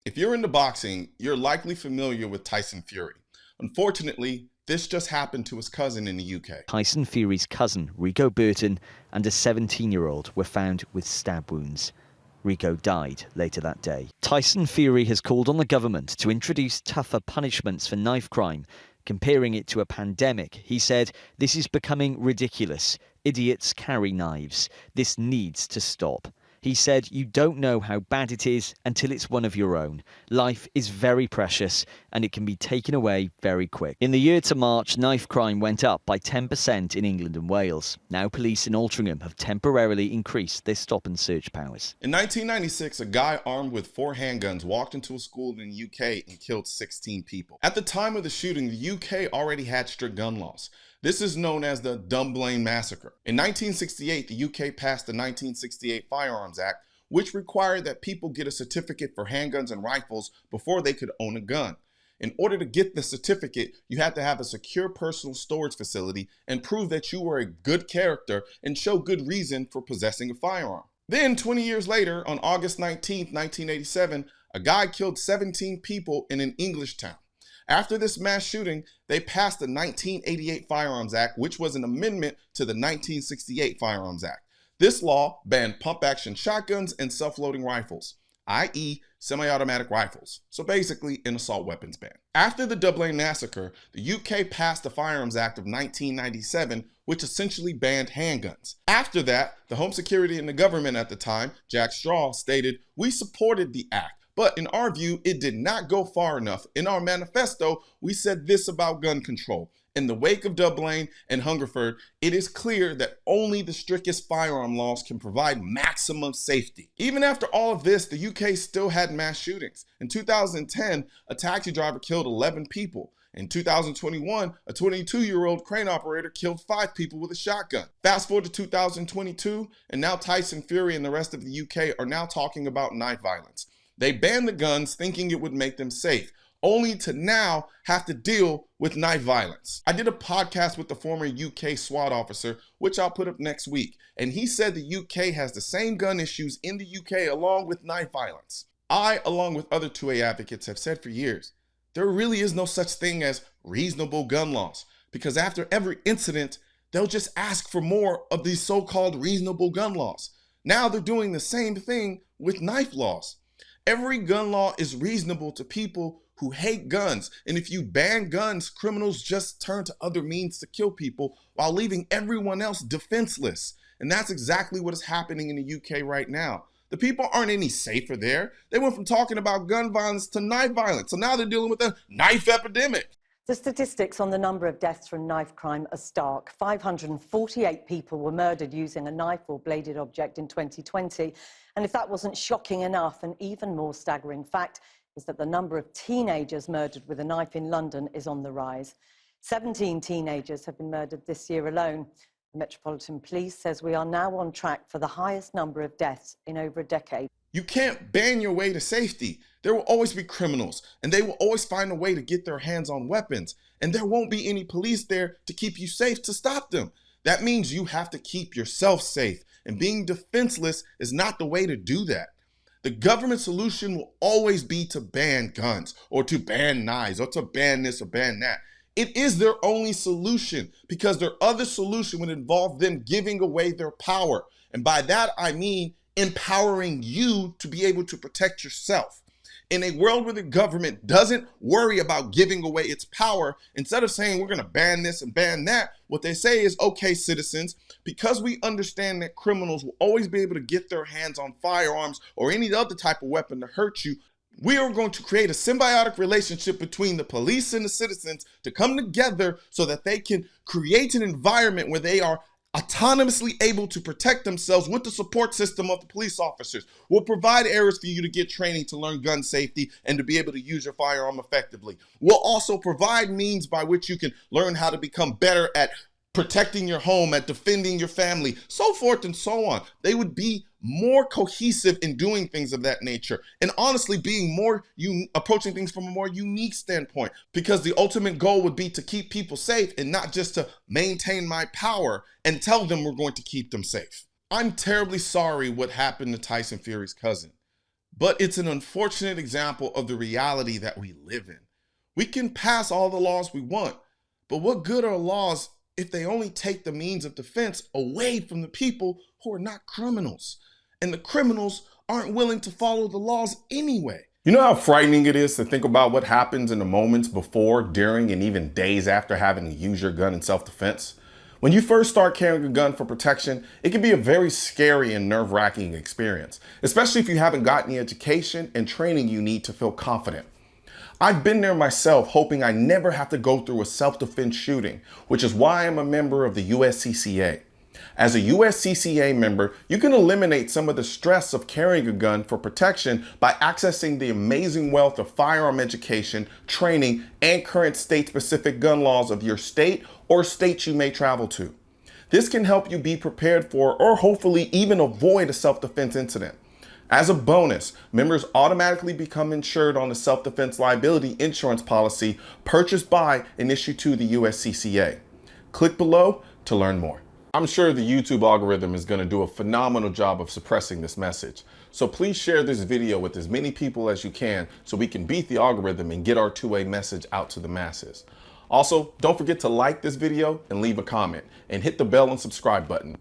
If you're into boxing, you're likely familiar with Tyson Fury. Unfortunately, this just happened to his cousin in the UK. Tyson Fury's cousin, Rico Burton, and a 17-year-old were found with stab wounds. Rico died later that day. Tyson Fury has called on the government to introduce tougher punishments for knife crime. Comparing it to a pandemic, he said, "This is becoming ridiculous. Idiots carry knives. This needs to stop." He said, "You don't know how bad it is until it's one of your own. Life is very precious and it can be taken away very quick." In the year to March, knife crime went up by 10% in England and Wales. Now police in Altrincham have temporarily increased their stop and search powers. In 1996, a guy armed with 4 handguns walked into a school in the UK and killed 16 people. At the time of the shooting, the UK already had strict gun laws. This is known as the Dunblane Massacre. In 1968, the UK passed the 1968 Firearms Act, which required that people get a certificate for handguns and rifles before they could own a gun. In order to get the certificate, you had to have a secure personal storage facility and prove that you were a good character and show good reason for possessing a firearm. Then, 20 years later, on August 19, 1987, a guy killed 17 people in an English town. After this mass shooting, they passed the 1988 Firearms Act, which was an amendment to the 1968 Firearms Act. This law banned pump-action shotguns and self-loading rifles, i.e. semi-automatic rifles, so basically an assault weapons ban. After the Dunblane Massacre, the UK passed the Firearms Act of 1997, which essentially banned handguns. After that, the Home Security and the government at the time, Jack Straw, stated, "We supported the act. But in our view, it did not go far enough. In our manifesto, we said this about gun control. In the wake of Dunblane and Hungerford, it is clear that only the strictest firearm laws can provide maximum safety." Even after all of this, the UK still had mass shootings. In 2010, a taxi driver killed 11 people. In 2021, a 22-year-old crane operator killed 5 people with a shotgun. Fast forward to 2022, and now Tyson Fury and the rest of the UK are now talking about knife violence. They banned the guns thinking it would make them safe, only to now have to deal with knife violence. I did a podcast with the former UK SWAT officer, which I'll put up next week, and he said the UK has the same gun issues in the UK along with knife violence. I, along with other 2A advocates, have said for years, there really is no such thing as reasonable gun laws, because after every incident, they'll just ask for more of these so-called reasonable gun laws. Now they're doing the same thing with knife laws. Every gun law is reasonable to people who hate guns, and if you ban guns, criminals just turn to other means to kill people while leaving everyone else defenseless. And that's exactly what is happening in the UK right now. The people aren't any safer there. They went from talking about gun violence to knife violence, so now they're dealing with a knife epidemic. The statistics on the number of deaths from knife crime are stark. 548 people were murdered using a knife or bladed object in 2020. And if that wasn't shocking enough, an even more staggering fact is that the number of teenagers murdered with a knife in London is on the rise. 17 teenagers have been murdered this year alone. The Metropolitan Police says we are now on track for the highest number of deaths in over a decade. You can't ban your way to safety. There will always be criminals, and they will always find a way to get their hands on weapons. And there won't be any police there to keep you safe to stop them. That means you have to keep yourself safe, and being defenseless is not the way to do that. The government solution will always be to ban guns, or to ban knives, or to ban this or ban that. It is their only solution, because their other solution would involve them giving away their power. And by that, I mean empowering you to be able to protect yourself. In a world where the government doesn't worry about giving away its power, instead of saying we're going to ban this and ban that, what they say is, okay, citizens, because we understand that criminals will always be able to get their hands on firearms or any other type of weapon to hurt you, we are going to create a symbiotic relationship between the police and the citizens to come together so that they can create an environment where they are autonomously able to protect themselves with the support system of the police officers. We'll provide areas for you to get training to learn gun safety and to be able to use your firearm effectively. We'll also provide means by which you can learn how to become better at protecting your home, at defending your family, so forth and so on. They would be more cohesive in doing things of that nature, and honestly being more approaching things from a more unique standpoint, because the ultimate goal would be to keep people safe and not just to maintain my power and tell them we're going to keep them safe. I'm terribly sorry what happened to Tyson Fury's cousin, but it's an unfortunate example of the reality that we live in. We can pass all the laws we want, but what good are laws if they only take the means of defense away from the people who are not criminals? And the criminals aren't willing to follow the laws anyway. You know how frightening it is to think about what happens in the moments before, during, and even days after having to use your gun in self-defense? When you first start carrying a gun for protection, it can be a very scary and nerve-wracking experience, especially if you haven't gotten the education and training you need to feel confident. I've been there myself, hoping I never have to go through a self-defense shooting, which is why I'm a member of the USCCA. As a USCCA member, you can eliminate some of the stress of carrying a gun for protection by accessing the amazing wealth of firearm education, training, and current state-specific gun laws of your state or states you may travel to. This can help you be prepared for or hopefully even avoid a self-defense incident. As a bonus, members automatically become insured on the self-defense liability insurance policy purchased by and issued to the USCCA. Click below to learn more. I'm sure the YouTube algorithm is going to do a phenomenal job of suppressing this message. So please share this video with as many people as you can so we can beat the algorithm and get our two-way message out to the masses. Also, don't forget to like this video and leave a comment and hit the bell and subscribe button.